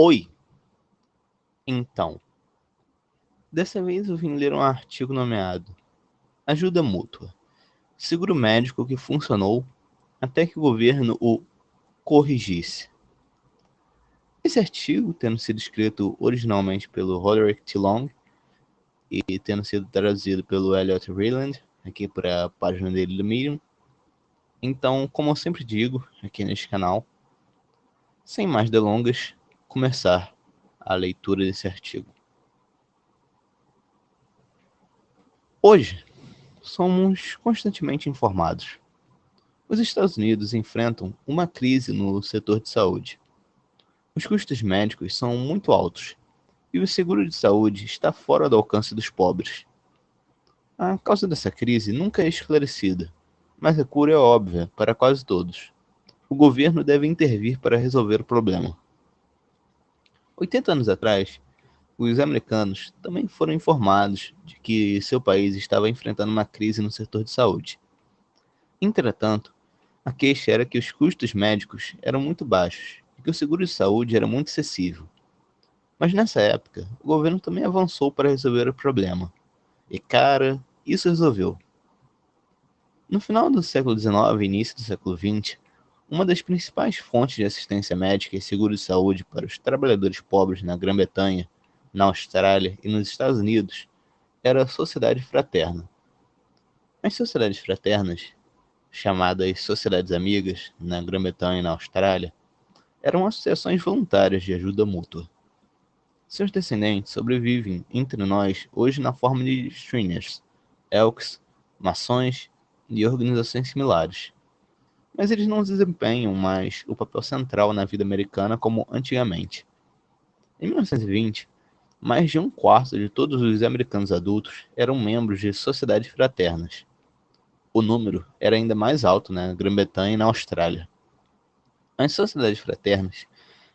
Oi! Então, dessa vez eu vim ler um artigo nomeado Ajuda Mútua, seguro médico que funcionou até que o governo o corrigisse. Esse artigo, tendo sido escrito originalmente pelo Roderick T. Long e tendo sido traduzido pelo Elliot Rayland, aqui para a página dele do Medium. Então, como eu sempre digo aqui neste canal, sem mais delongas, começar a leitura desse artigo. Hoje, somos constantemente informados. Os Estados Unidos enfrentam uma crise no setor de saúde. Os custos médicos são muito altos e o seguro de saúde está fora do alcance dos pobres. A causa dessa crise nunca é esclarecida, mas a cura é óbvia para quase todos. O governo deve intervir para resolver o problema. 80 anos atrás, os americanos também foram informados de que seu país estava enfrentando uma crise no setor de saúde. Entretanto, a queixa era que os custos médicos eram muito baixos e que o seguro de saúde era muito excessivo. Mas nessa época, o governo também avançou para resolver o problema. E cara, isso resolveu. No final do século XIX e início do século XX, uma das principais fontes de assistência médica e seguro de saúde para os trabalhadores pobres na Grã-Bretanha, na Austrália e nos Estados Unidos era a Sociedade Fraterna. As sociedades fraternas, chamadas Sociedades Amigas, na Grã-Bretanha e na Austrália, eram associações voluntárias de ajuda mútua. Seus descendentes sobrevivem entre nós hoje na forma de Shriners, Elks, maçons e organizações similares. Mas eles não desempenham mais o papel central na vida americana como antigamente. Em 1920, mais de um quarto de todos os americanos adultos eram membros de sociedades fraternas. O número era ainda mais alto na Grã-Bretanha e na Austrália. As sociedades fraternas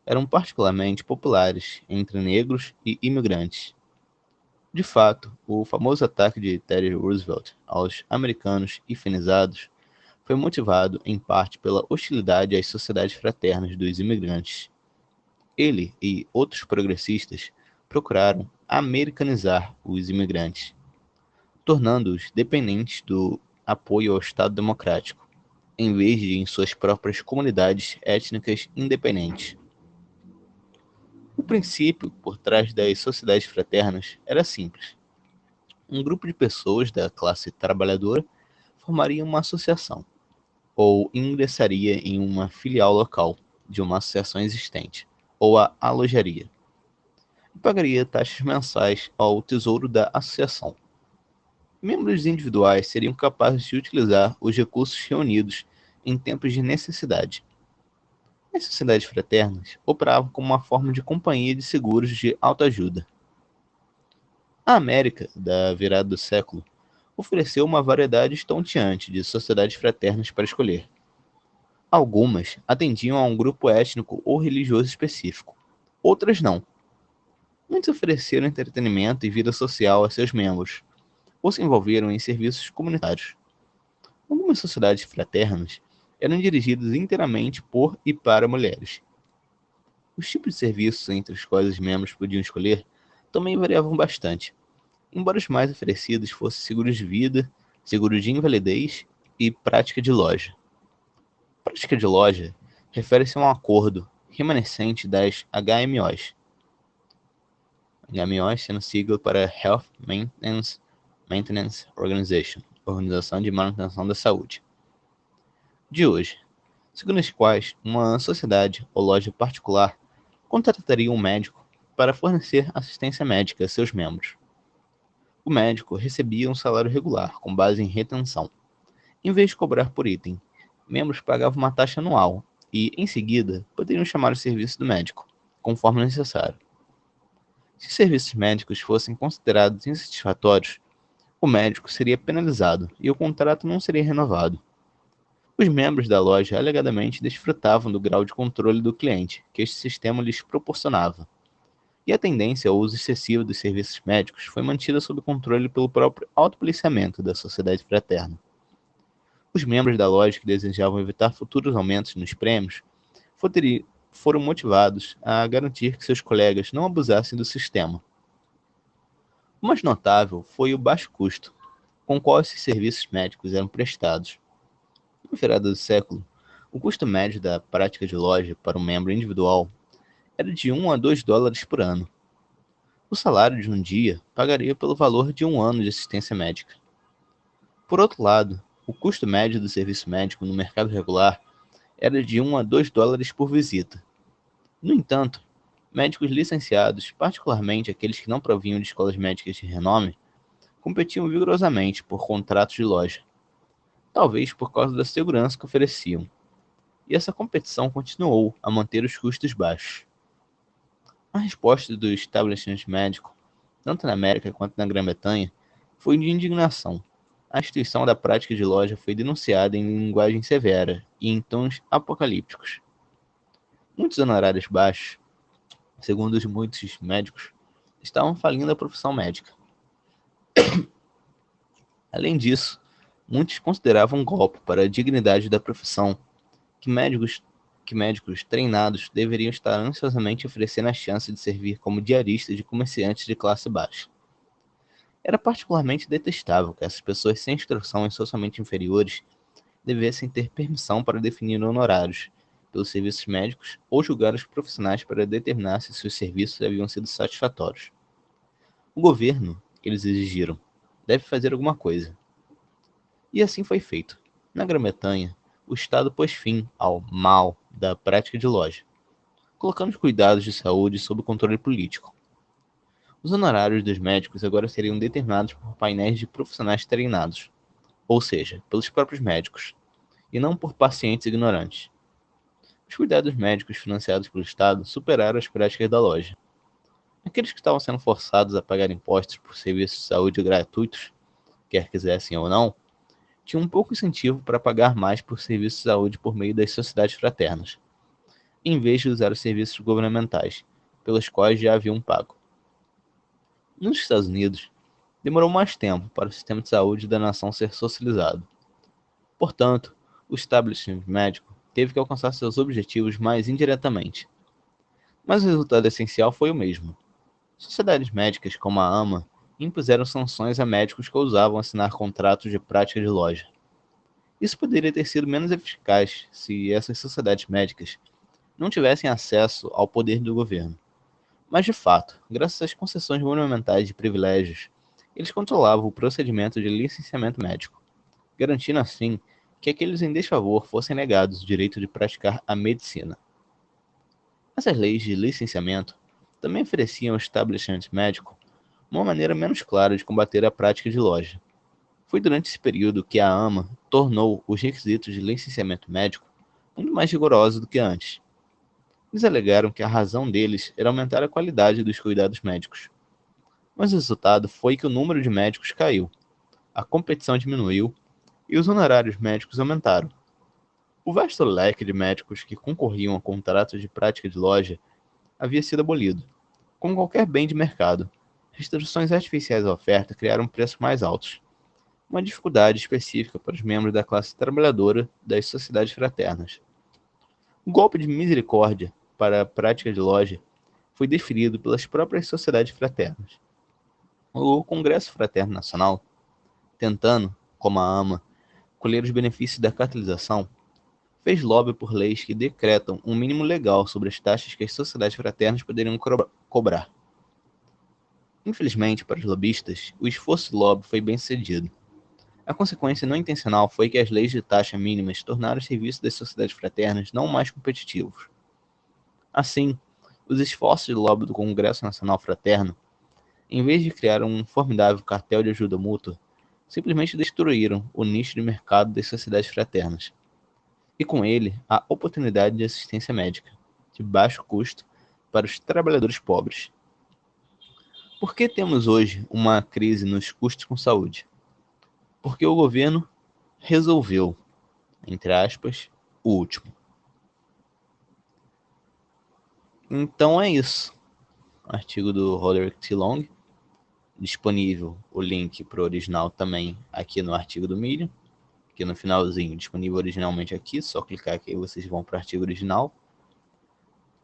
eram particularmente populares entre negros e imigrantes. De fato, o famoso ataque de Teddy Roosevelt aos americanos hifenizados foi motivado em parte pela hostilidade às sociedades fraternas dos imigrantes. Ele e outros progressistas procuraram americanizar os imigrantes, tornando-os dependentes do apoio ao Estado Democrático, em vez de em suas próprias comunidades étnicas independentes. O princípio por trás das sociedades fraternas era simples. Um grupo de pessoas da classe trabalhadora formaria uma associação, ou ingressaria em uma filial local de uma associação existente, ou a alojaria, e pagaria taxas mensais ao tesouro da associação. Membros individuais seriam capazes de utilizar os recursos reunidos em tempos de necessidade. As sociedades fraternas operavam como uma forma de companhia de seguros de autoajuda. A América, da virada do século, ofereceu uma variedade estonteante de sociedades fraternas para escolher. Algumas atendiam a um grupo étnico ou religioso específico, outras não. Muitos ofereceram entretenimento e vida social a seus membros, ou se envolveram em serviços comunitários. Algumas sociedades fraternas eram dirigidas inteiramente por e para mulheres. Os tipos de serviços entre os quais os membros podiam escolher também variavam bastante, embora os mais oferecidos fossem seguros de vida, seguro de invalidez e prática de loja. Prática de loja refere-se a um acordo remanescente das HMOs. HMOs sendo sigla para Health Maintenance Organization, Organização de Manutenção da Saúde, de hoje, segundo as quais uma sociedade ou loja particular contrataria um médico para fornecer assistência médica a seus membros. O médico recebia um salário regular, com base em retenção. Em vez de cobrar por item, membros pagavam uma taxa anual e, em seguida, poderiam chamar o serviço do médico, conforme necessário. Se os serviços médicos fossem considerados insatisfatórios, o médico seria penalizado e o contrato não seria renovado. Os membros da loja alegadamente desfrutavam do grau de controle do cliente que este sistema lhes proporcionava, e a tendência ao uso excessivo dos serviços médicos foi mantida sob controle pelo próprio autopoliciamento da sociedade fraterna. Os membros da loja que desejavam evitar futuros aumentos nos prêmios foram motivados a garantir que seus colegas não abusassem do sistema. O mais notável foi o baixo custo com o qual esses serviços médicos eram prestados. Na virada do século, o custo médio da prática de loja para um membro individual era de $1 a $2 por ano. O salário de um dia pagaria pelo valor de um ano de assistência médica. Por outro lado, o custo médio do serviço médico no mercado regular era de $1 a $2 por visita. No entanto, médicos licenciados, particularmente aqueles que não provinham de escolas médicas de renome, competiam vigorosamente por contratos de loja, talvez por causa da segurança que ofereciam. E essa competição continuou a manter os custos baixos. A resposta do establishment médico, tanto na América quanto na Grã-Bretanha, foi de indignação. A instituição da prática de loja foi denunciada em linguagem severa e em tons apocalípticos. Muitos honorários baixos, segundo muitos médicos, estavam falindo a profissão médica. Além disso, muitos consideravam um golpe para a dignidade da profissão que médicos treinados deveriam estar ansiosamente oferecendo a chance de servir como diaristas de comerciantes de classe baixa. Era particularmente detestável que essas pessoas sem instrução e socialmente inferiores devessem ter permissão para definir honorários pelos serviços médicos ou julgar os profissionais para determinar se seus serviços haviam sido satisfatórios. O governo, eles exigiram, deve fazer alguma coisa. E assim foi feito. Na Grã-Bretanha, o Estado pôs fim ao mal da prática de loja, colocando os cuidados de saúde sob controle político. Os honorários dos médicos agora seriam determinados por painéis de profissionais treinados, ou seja, pelos próprios médicos, e não por pacientes ignorantes. Os cuidados médicos financiados pelo Estado superaram as práticas da loja. Aqueles que estavam sendo forçados a pagar impostos por serviços de saúde gratuitos, quer quisessem ou não, tinham um pouco incentivo para pagar mais por serviços de saúde por meio das sociedades fraternas, em vez de usar os serviços governamentais, pelos quais já haviam pago. Nos Estados Unidos, demorou mais tempo para o sistema de saúde da nação ser socializado. Portanto, o establishment médico teve que alcançar seus objetivos mais indiretamente. Mas o resultado essencial foi o mesmo. Sociedades médicas como a AMA impuseram sanções a médicos que ousavam assinar contratos de prática de loja. Isso poderia ter sido menos eficaz se essas sociedades médicas não tivessem acesso ao poder do governo. Mas, de fato, graças às concessões monumentais de privilégios, eles controlavam o procedimento de licenciamento médico, garantindo assim que aqueles em desfavor fossem negados o direito de praticar a medicina. Essas leis de licenciamento também ofereciam ao establishment médico uma maneira menos clara de combater a prática de loja. Foi durante esse período que a AMA tornou os requisitos de licenciamento médico muito mais rigorosos do que antes. Eles alegaram que a razão deles era aumentar a qualidade dos cuidados médicos. Mas o resultado foi que o número de médicos caiu, a competição diminuiu e os honorários médicos aumentaram. O vasto leque de médicos que concorriam a contratos de prática de loja havia sido abolido. Como qualquer bem de mercado, restrições artificiais à oferta criaram preços mais altos, uma dificuldade específica para os membros da classe trabalhadora das sociedades fraternas. O golpe de misericórdia para a prática de loja foi deferido pelas próprias sociedades fraternas. O Congresso Fraterno Nacional, tentando, como a AMA, colher os benefícios da catalisação, fez lobby por leis que decretam um mínimo legal sobre as taxas que as sociedades fraternas poderiam cobrar. Infelizmente, para os lobistas, o esforço de lobby foi bem sucedido. A consequência não intencional foi que as leis de taxa mínimas tornaram os serviços das sociedades fraternas não mais competitivos. Assim, os esforços de lobby do Congresso Nacional Fraterno, em vez de criar um formidável cartel de ajuda mútua, simplesmente destruíram o nicho de mercado das sociedades fraternas, e com ele a oportunidade de assistência médica, de baixo custo, para os trabalhadores pobres. Por que temos hoje uma crise nos custos com saúde? Porque o governo resolveu, entre aspas, o último. Então é isso. Artigo do Roderick T. Long. Disponível o link para o original também aqui no artigo do Medium. Aqui no finalzinho, disponível originalmente aqui. Só clicar aqui e vocês vão para o artigo original.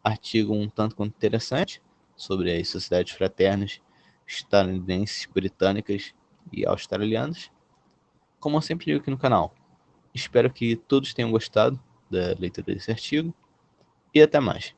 artigo um tanto quanto interessante sobre as sociedades fraternas estadunidenses, britânicas e australianas, como eu sempre digo aqui no canal. Espero que todos tenham gostado da leitura desse artigo e até mais.